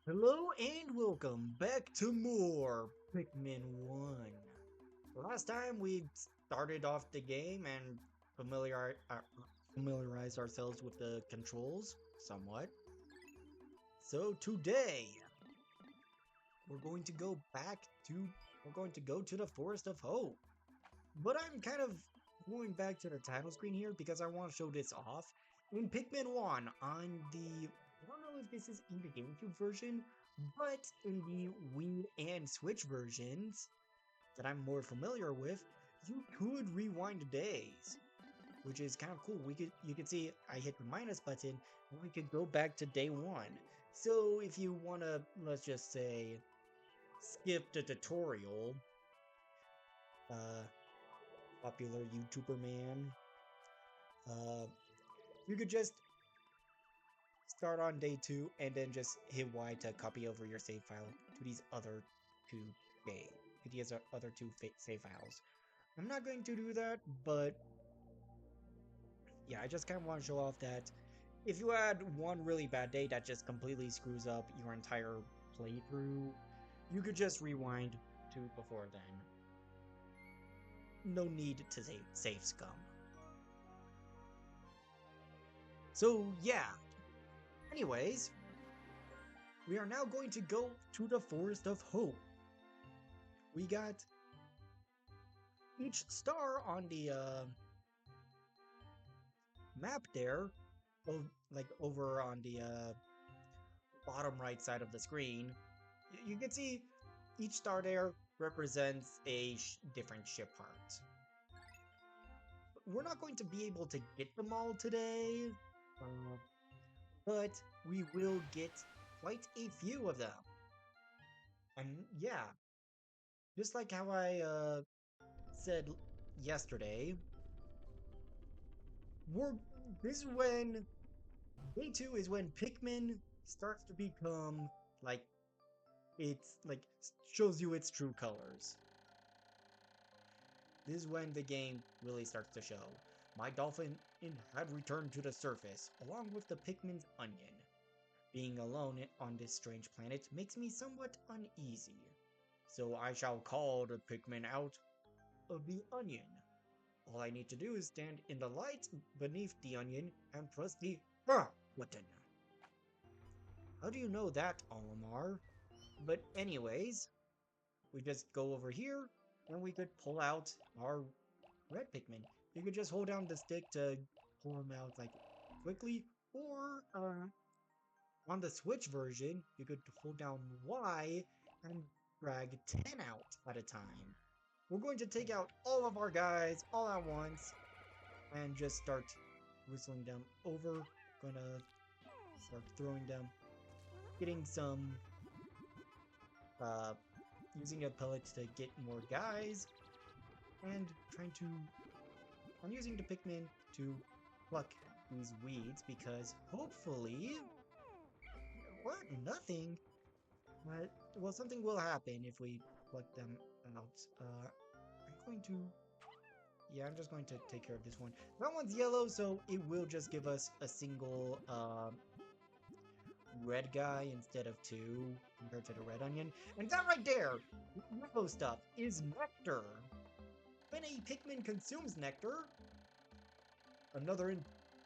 Hello and welcome back to more Pikmin 1. Last time we started off the game and familiarized ourselves with the controls somewhat. So today we're going to go back to we're going to go to the Forest of Hope. But I'm kind of going back to the title screen here because I want to show this off. In Pikmin 1 on the I don't know if this is in the GameCube version, but in the Wii and Switch versions that I'm more familiar with, you could rewind the days, which is kind of cool. You could see I hit the minus button and we could go back to day 1. So if you want to, let's just say, skip the tutorial, uh popular YouTuber man, uh you could just start on day 2 and then just hit Y to copy over your save file to these other two day to these other two save files. I'm not going to do that, but yeah, I just kind of want to show off that if you had one really bad day that just completely screws up your entire playthrough, you could just rewind to before then. No need to save scum. So yeah, anyways, we are now going to go to the Forest of Hope. We got each star on the map there, like over on the bottom right side of the screen. You can see each star there represents a different ship part. We're not going to be able to get them all today, uh, but we will get quite a few of them. And yeah, just like how I said yesterday, we're this is when day 2 is when Pikmin starts to become like it's like shows you its true colors. This is when the game really starts to show. My dolphin had returned to the surface, along with the Pikmin's onion. Being alone on this strange planet makes me somewhat uneasy. So I shall call the Pikmin out of the onion. All I need to do is stand in the light beneath the onion and press the button. How do you know that, Olimar? But anyways, we just go over here and we could pull out our red Pikmin. You could just hold down the stick to pull them out like quickly, or on the Switch version, you could hold down Y and drag 10 out at a time. We're going to take out all of our guys all at once and just start whistling them over. Gonna start throwing them, getting some uh using a pellet to get more guys, and trying to I'm using the Pikmin to pluck these weeds because hopefully, what? Nothing. But well, something will happen if we pluck them out. I'm going to. Yeah, I'm just going to take care of this one. That one's yellow, so it will just give us a single red guy instead of two compared to the red onion. And that right there, yellow stuff, is nectar. When a Pikmin consumes nectar, Another in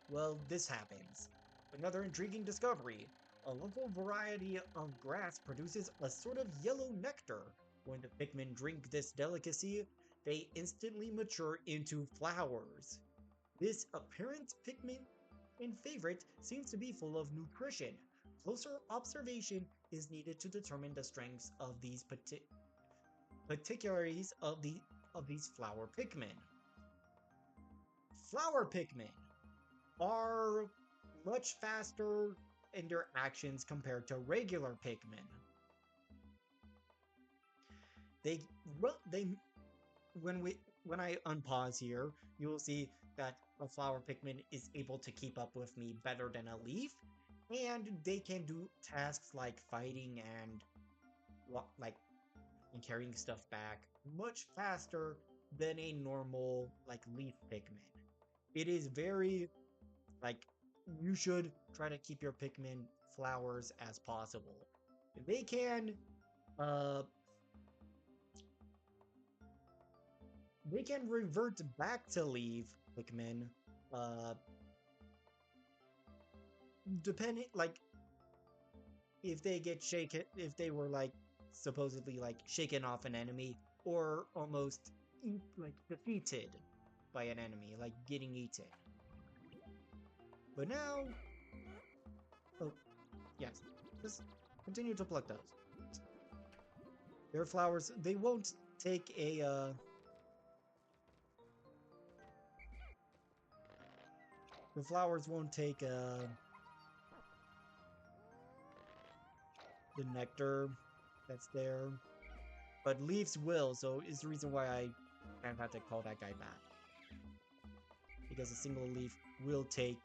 well, this happens. Another intriguing discovery. A local variety of grass produces a sort of yellow nectar. When the Pikmin drink this delicacy, they instantly mature into flowers. This apparent Pikmin and favorite seems to be full of nutrition. Closer observation is needed to determine the strengths of these particularities of these flower Pikmin. Flower Pikmin are much faster in their actions compared to regular Pikmin. They when I unpause here, you will see that a flower Pikmin is able to keep up with me better than a leaf, and they can do tasks like fighting and like and carrying stuff back much faster than a normal like leaf Pikmin. It is very like you should try to keep your Pikmin flowers as possible. they can uh they can revert back to leave Pikmin, uh depending, like, if they get shaken, if they were like supposedly like shaken off an enemy, or almost like defeated by an enemy, like getting eaten. But now, oh yes, just continue to pluck those. Their flowers, they won't take a the flowers won't take the nectar that's there, but leaves will. So is the reason why I kind of have to call that guy back, because a single leaf will take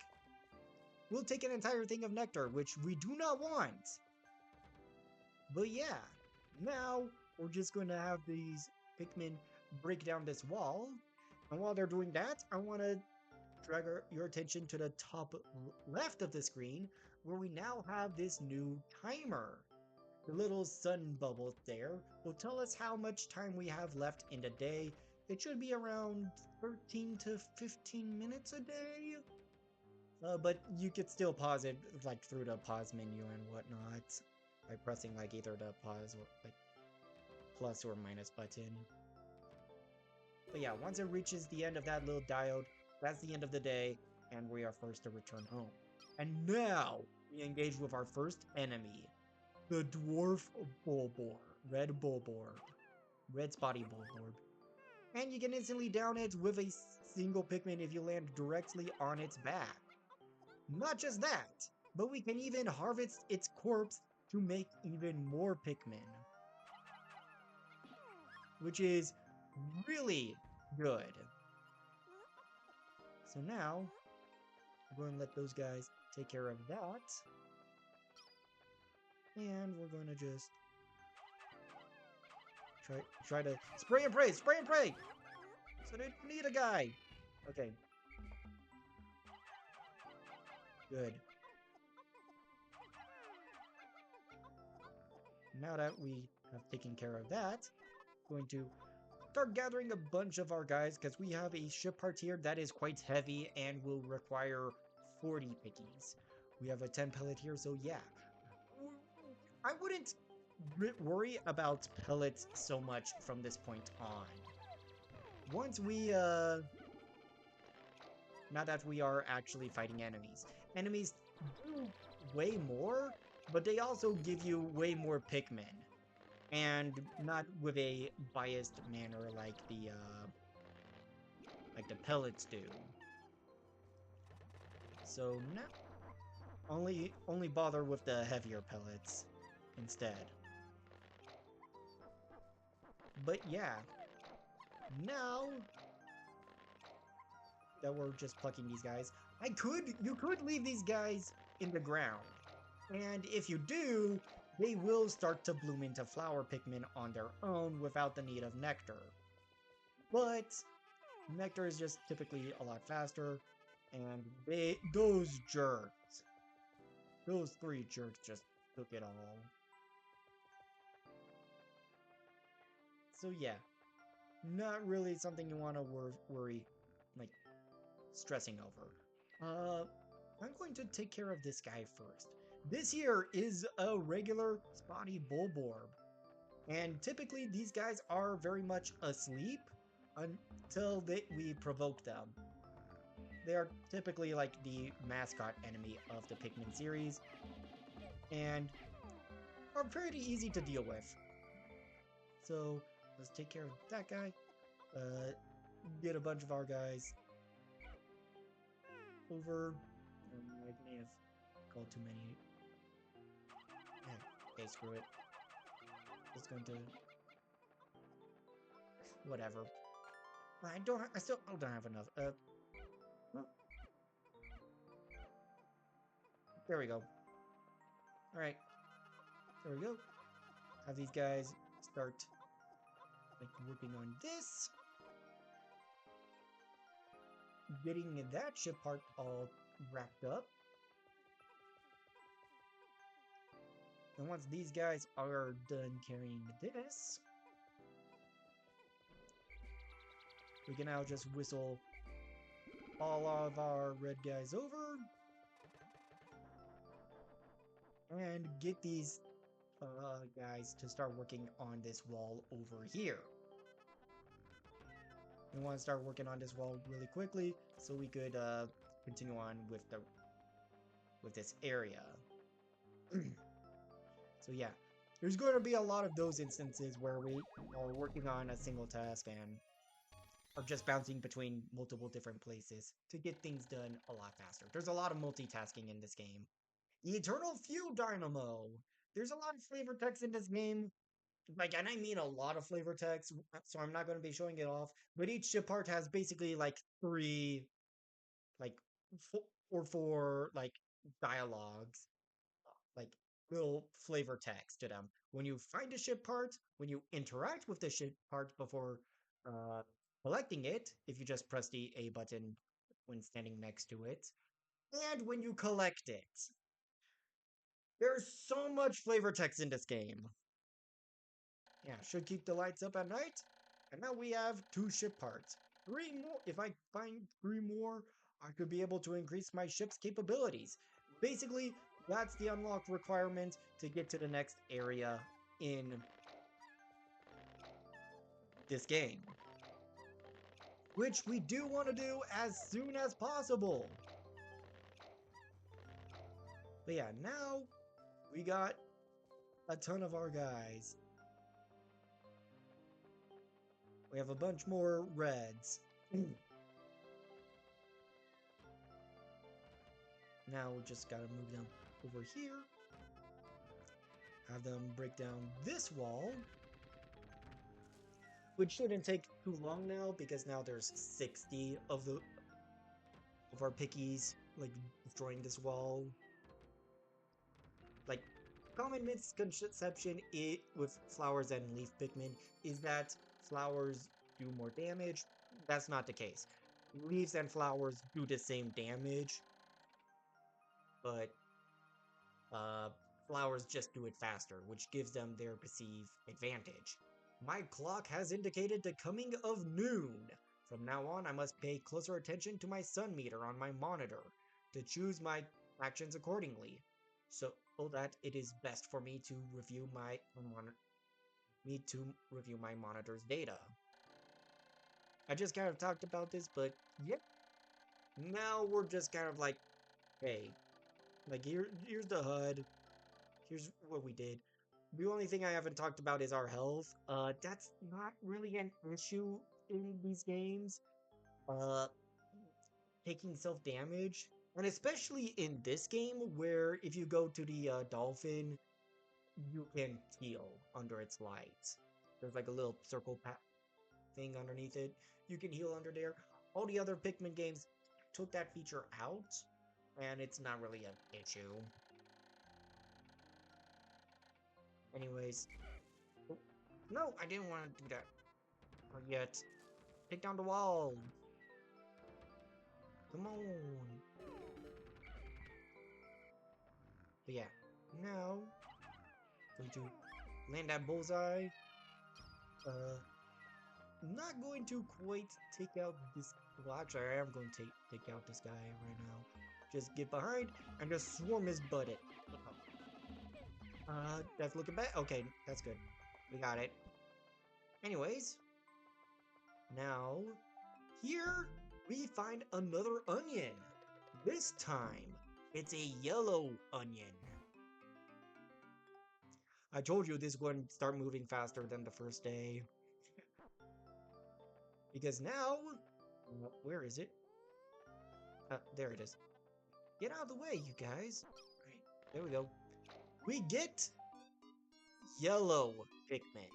an entire thing of nectar, which we do not want. But yeah, now we're just going to have these Pikmin break down this wall, and while they're doing that, I want to drag your attention to the top left of the screen, where we now have this new timer. The little sun bubble there will tell us how much time we have left in the day. It should be around 13 to 15 minutes a day. But you could still pause it, like, through the pause menu and whatnot, by pressing, like, either the pause or, like, plus or minus button. But yeah, once it reaches the end of that little diode, that's the end of the day, and we are forced to return home. And now, we engage with our first enemy, the Dwarf Bulborb, Red Bulborb, Red Spotty Bulborb. And you can instantly down it with a single Pikmin if you land directly on its back. Not just that, but we can even harvest its corpse to make even more Pikmin, which is really good. So now, we're going to let those guys take care of that. And we're going to just try to spray and pray! Spray and pray! So they don't need a guy! Okay. Good. Now that we have taken care of that, I'm going to start gathering a bunch of our guys, because we have a ship part here that is quite heavy and will require 40 pickies. We have a 10 pellet here, so yeah. I wouldn't worry about pellets so much from this point on. Once we, now that we are actually fighting enemies. Enemies do way more, but they also give you way more Pikmin. And not with a biased manner like the pellets do. So now only bother with the heavier pellets instead. But yeah, now that we're just plucking these guys, you could leave these guys in the ground. And if you do, they will start to bloom into flower Pikmin on their own without the need of nectar. But nectar is just typically a lot faster, and those jerks, those three jerks just took it all. So yeah, not really something you want to worry, like, stressing over. I'm going to take care of this guy first. This here is a regular Spotty Bulborb, and typically these guys are very much asleep until we provoke them. They are typically like the mascot enemy of the Pikmin series, and are pretty easy to deal with. So let's take care of that guy. Get a bunch of our guys over. I may have called too many. Okay, screw it. Just going to, whatever. I still don't have enough. Well, there we go. All right, there we go. Have these guys start, like, working on this. Getting that ship part all wrapped up. And once these guys are done carrying this, we can now just whistle all of our red guys over and get these guys to start working on this wall over here. We want to start working on this wall really quickly so we could continue on with this area. So yeah, there's going to be a lot of those instances where we are working on a single task and are just bouncing between multiple different places to get things done a lot faster. There's a lot of multitasking in this game. Eternal Fuel Dynamo. There's a lot of flavor text in this game. Like, and I mean a lot of flavor text, so I'm not going to be showing it off. But each ship part has basically like three, like, four, like, dialogues, like little flavor text to them. When you find a ship part, when you interact with the ship part before uh, collecting it, if you just press the A button when standing next to it, and when you collect it. There's so much flavor text in this game. Yeah, should keep the lights up at night. And now we have 2 ship parts. 3 more. If I find 3 more, I could be able to increase my ship's capabilities. Basically, that's the unlock requirement to get to the next area in this game. Which we do want to do as soon as possible. But yeah, now we got a ton of our guys. We have a bunch more reds. Now we just gotta move them over here. Have them break down this wall. Which shouldn't take too long now, because now there's 60 of our pickies, like, destroying this wall. Like, common misconception with flowers and leaf Pikmin is that flowers do more damage. That's not the case. Leaves and flowers do the same damage, but uh, flowers just do it faster, which gives them their perceived advantage. My clock has indicated the coming of noon. From now on, I must pay closer attention to my sun meter on my monitor to choose my actions accordingly, so that it is best for me to review my monitor's data. I just kind of talked about this, but yep. Now we're just kind of like, hey, like here's the HUD. Here's what we did. The only thing I haven't talked about is our health. That's not really an issue in these games. Uh, Taking self-damage. And especially in this game, where if you go to the dolphin, you can heal under its light. There's like a little circle thing underneath it. You can heal under there. All the other Pikmin games took that feature out, and it's not really an issue. Anyways. Oh, no, I didn't want to do that. Not yet. Take down the wall. Come on. But yeah, now going to land that bullseye. Not going to quite take out this. Well, actually, I am going to take out this guy right now. Just get behind and just swarm his butt it. That's looking bad. Okay, that's good. We got it. Anyways, now here we find another onion. This time, it's a yellow onion. I told you this wouldn't start moving faster than the first day. Because now, where is it? There it is. Get out of the way, you guys. Right, there we go. We get yellow Pikmin.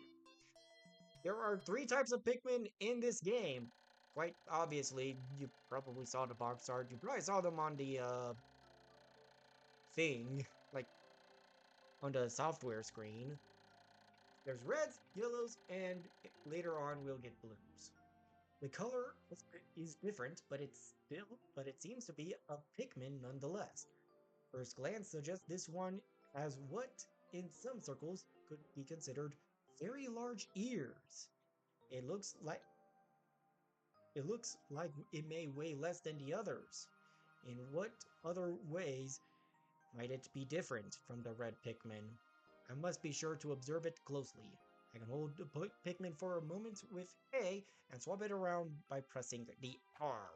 There are 3 types of Pikmin in this game. Quite obviously, you probably saw the box art. You probably saw them on the thing, like on the software screen. There's reds, yellows, and later on we'll get blues. The color is different, but it seems to be a Pikmin nonetheless. First glance suggests this one has what in some circles could be considered very large ears. It looks like it may weigh less than the others. In what other ways might it be different from the red Pikmin? I must be sure to observe it closely. I can hold the Pikmin for a moment with A and swap it around by pressing the R.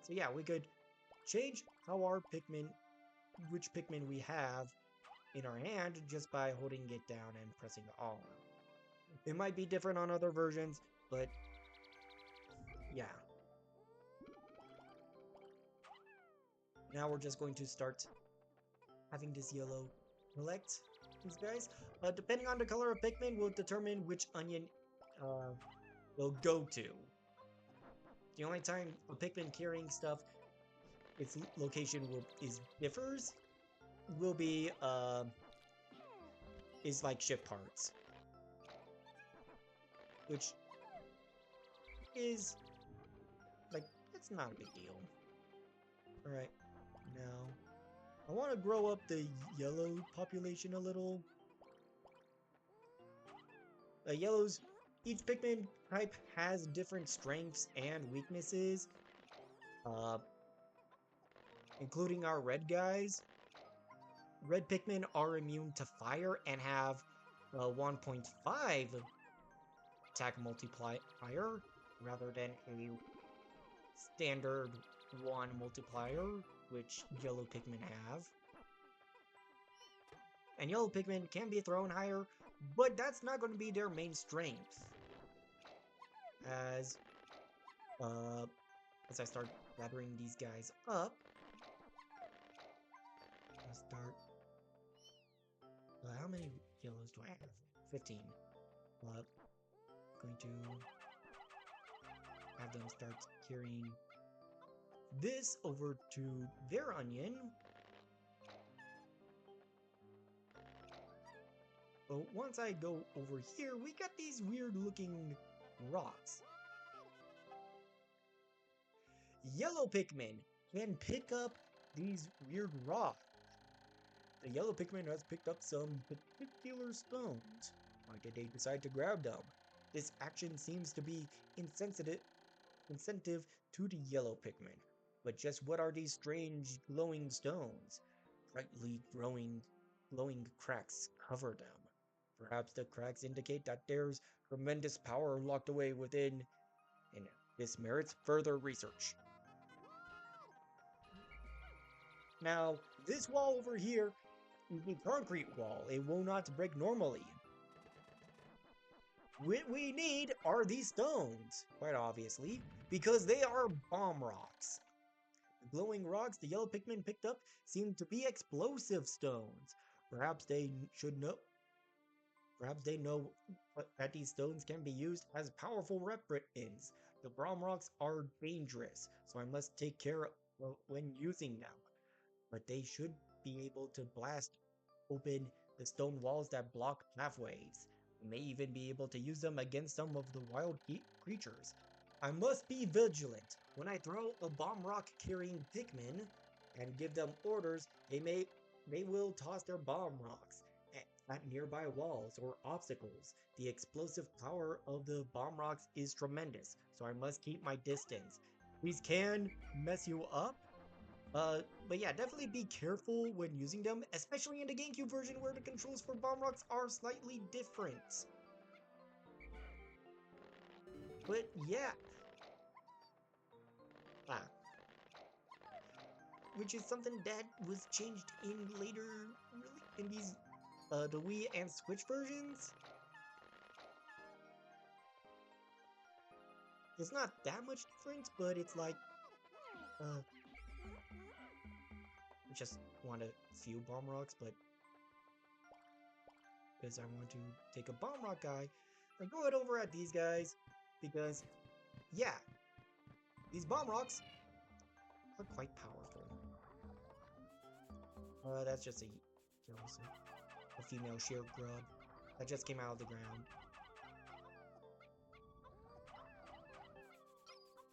So yeah, we could change how our Pikmin, which Pikmin we have in our hand just by holding it down and pressing the R. It might be different on other versions, but yeah. Now we're just going to start having this yellow collect these guys. Depending on the color of Pikmin will determine which onion will go to. The only time a Pikmin carrying stuff, its location differs, will be is like ship parts, which is like it's not a big deal. All right, now I want to grow up the yellow population a little. Yellows, each Pikmin type has different strengths and weaknesses, including our red guys. Red Pikmin are immune to fire and have 1.5 attack multiplier rather than a standard 1 multiplier, which yellow Pikmin have. And yellow Pikmin can be thrown higher, but that's not going to be their main strength. As I start gathering these guys up, I'll start. How many yellows do I have? 15. Going to have them start carrying this over to their onion. But once I go over here, we got these weird looking rocks. Yellow Pikmin can pick up these weird rocks. The yellow Pikmin has picked up some particular stones. Why did they decide to grab them? This action seems to be insensitive to the yellow Pikmin. But just what are these strange glowing stones? Brightly glowing cracks cover them. Perhaps the cracks indicate that there's tremendous power locked away within, and this merits further research. Now, this wall over here is a concrete wall. It will not break normally. What we need are these stones, quite obviously, because they are bomb rocks. The glowing rocks the yellow Pikmin picked up seem to be explosive stones. Perhaps they know that these stones can be used as powerful weapons. The bomb rocks are dangerous, so I must take care when using them. But they should be able to blast open the stone walls that block pathways. I may even be able to use them against some of the wild creatures. I must be vigilant. When I throw a bomb rock carrying Pikmin and give them orders, they will toss their bomb rocks at nearby walls or obstacles. The explosive power of the bomb rocks is tremendous, so I must keep my distance. These can mess you up, but yeah, definitely be careful when using them, especially in the GameCube version where the controls for bomb rocks are slightly different. But yeah. Which is something that was changed in later, in these, the Wii and Switch versions. It's not that much different, but it's like, I just want a few bomb rocks, but because I want to take a bomb rock guy and throw it over at these guys, because, yeah, these bomb rocks are quite powerful. That's just a female sheer grub that just came out of the ground.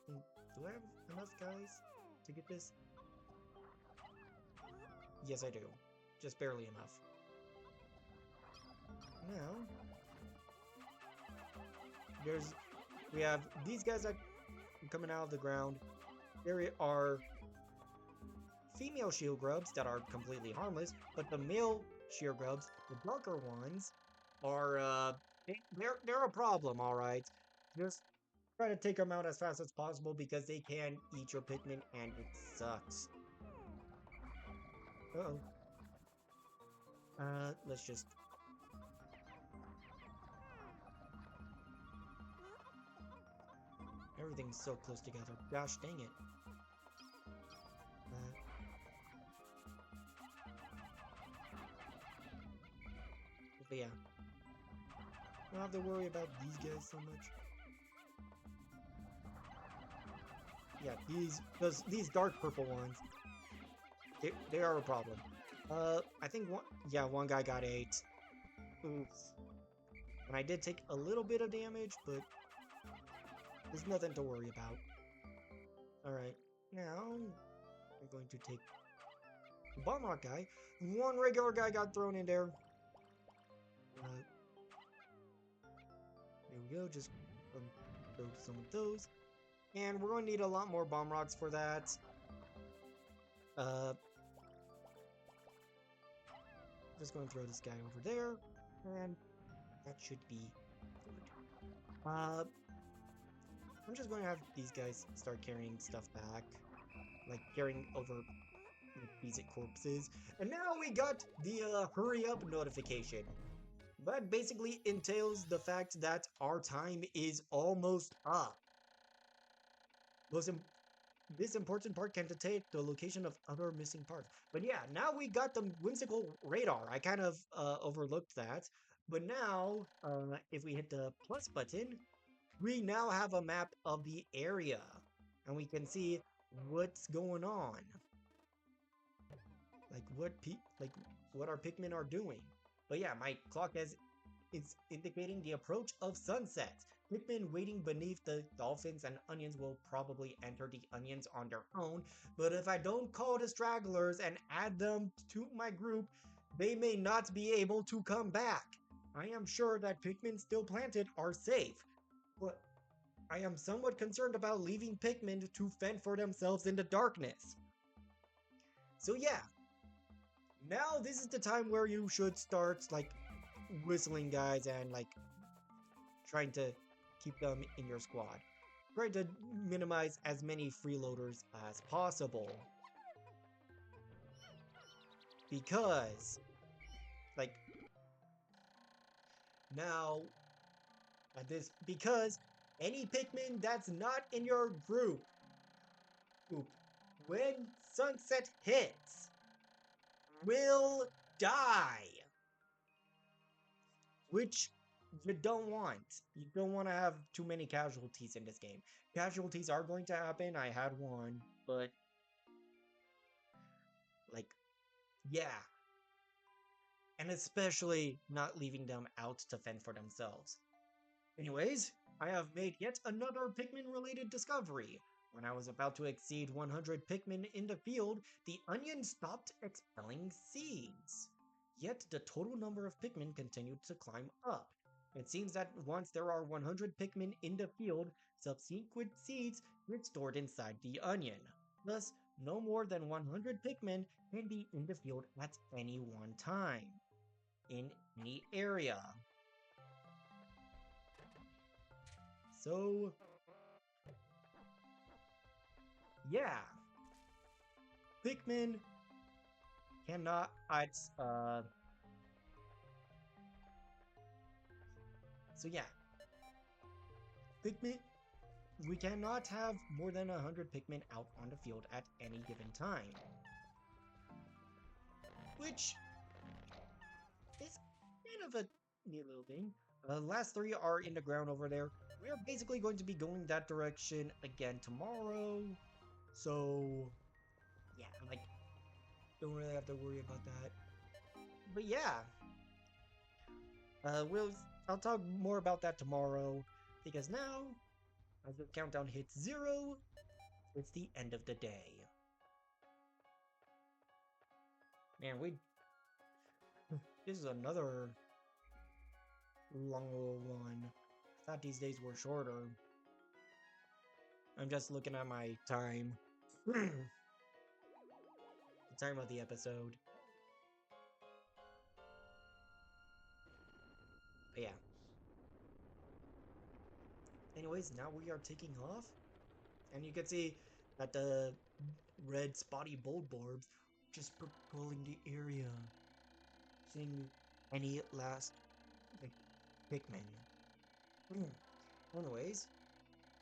Do I have enough guys to get this? Yes, I do. Just barely enough. there's we have these guys that are coming out of the ground. There are female shield grubs that are completely harmless, but the male shield grubs, the darker ones, are they're a problem. All right, just try to take them out as fast as possible because they can eat your Pikmin and it sucks. Uh-oh. Let's just... Everything's so close together. Gosh dang it. Uh, but yeah. Don't have to worry about these guys so much. Yeah, these dark purple ones, they are a problem. I think one guy got 8. Oof. And I did take a little bit of damage, but there's nothing to worry about. Alright, now we're going to take the Bomb Rock guy. One regular guy got thrown in there. There we go, just throw some of those. And we're going to need a lot more Bomb Rocks for that. Just going to throw this guy over there, and that should be good. I'm just going to have these guys start carrying stuff back, like carrying over these corpses. And now we got the hurry up notification. That basically entails the fact that our time is almost up. This important part can detect the location of other missing parts. But yeah, now we got the whimsical radar. I kind of overlooked that. But now, if we hit the plus button, we now have a map of the area. And we can see what's going on. Like what our Pikmin are doing. But yeah, my clock it's indicating the approach of sunset. Pikmin waiting beneath the dolphins and onions will probably enter the onions on their own, but if I don't call the stragglers and add them to my group, they may not be able to come back. I am sure that Pikmin still planted are safe, but I am somewhat concerned about leaving Pikmin to fend for themselves in the darkness. So yeah, now this is the time where you should start like whistling guys and like trying to keep them in your squad. Try to minimize as many freeloaders as possible. Because, like, now, because any Pikmin that's not in your group, when sunset hits, will die. Which you don't want. You don't want to have too many casualties in this game. Casualties are going to happen. I had one, but like, yeah. And especially not leaving them out to fend for themselves. Anyways, I have made yet another Pikmin-related discovery. When I was about to exceed 100 Pikmin in the field, the onion stopped expelling seeds. Yet the total number of Pikmin continued to climb up. It seems that once there are 100 Pikmin in the field, subsequent seeds get stored inside the onion. Thus, no more than 100 Pikmin can be in the field at any one time, in any area. So, yeah. Pikmin cannot, so yeah. Pikmin, we cannot have more than 100 Pikmin out on the field at any given time. Which is kind of a neat little thing. Last 3 are in the ground over there. We are basically going to be going that direction again tomorrow. So, yeah, like, don't really have to worry about that. But yeah, I'll talk more about that tomorrow, because now, as the countdown hits 0, it's the end of the day. Man, this is another long one. thought these days were shorter. I'm just looking at my time. The time of the episode. But yeah. Anyways, now we are taking off. And you can see that the red spotty Bulbarbs just patrolling the area. Seeing any last like, Pikmin. Anyways,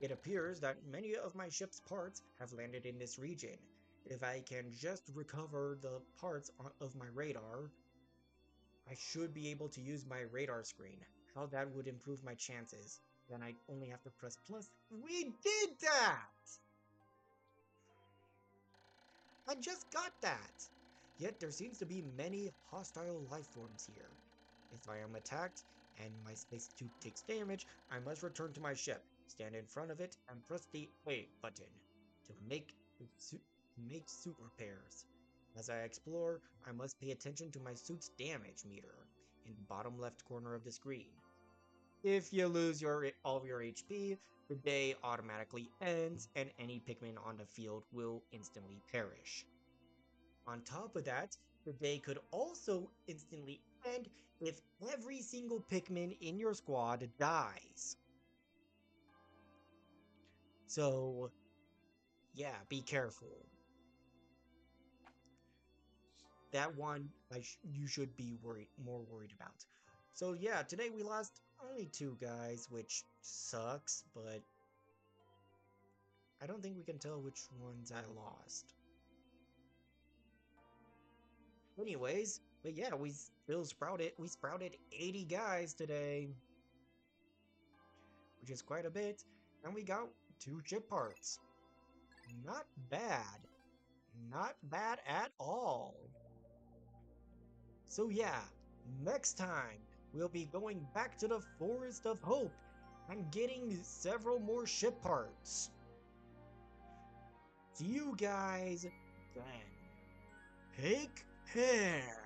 it appears that many of my ship's parts have landed in this region. If I can just recover the parts of my radar, I should be able to use my radar screen. How that would improve my chances. Then I only have to press plus. We did that! I just got that! Yet there seems to be many hostile life forms here. If I am attacked and my spacesuit takes damage, I must return to my ship, stand in front of it, and press the A button to make suit repairs. As I explore, I must pay attention to my suit's damage meter in the bottom left corner of the screen. If you lose all of your HP, the day automatically ends and any Pikmin on the field will instantly perish. On top of that, the day could also instantly end if every single Pikmin in your squad dies. So, yeah, be careful. That one you should be more worried about. So yeah, today we lost only 2 guys, which sucks, but I don't think we can tell which ones I lost. Anyways, but yeah, we sprouted 80 guys today, which is quite a bit, and we got 2 chip parts. Not bad. Not bad at all. So yeah, next time we'll be going back to the Forest of Hope and getting several more ship parts. See you guys then. Take care.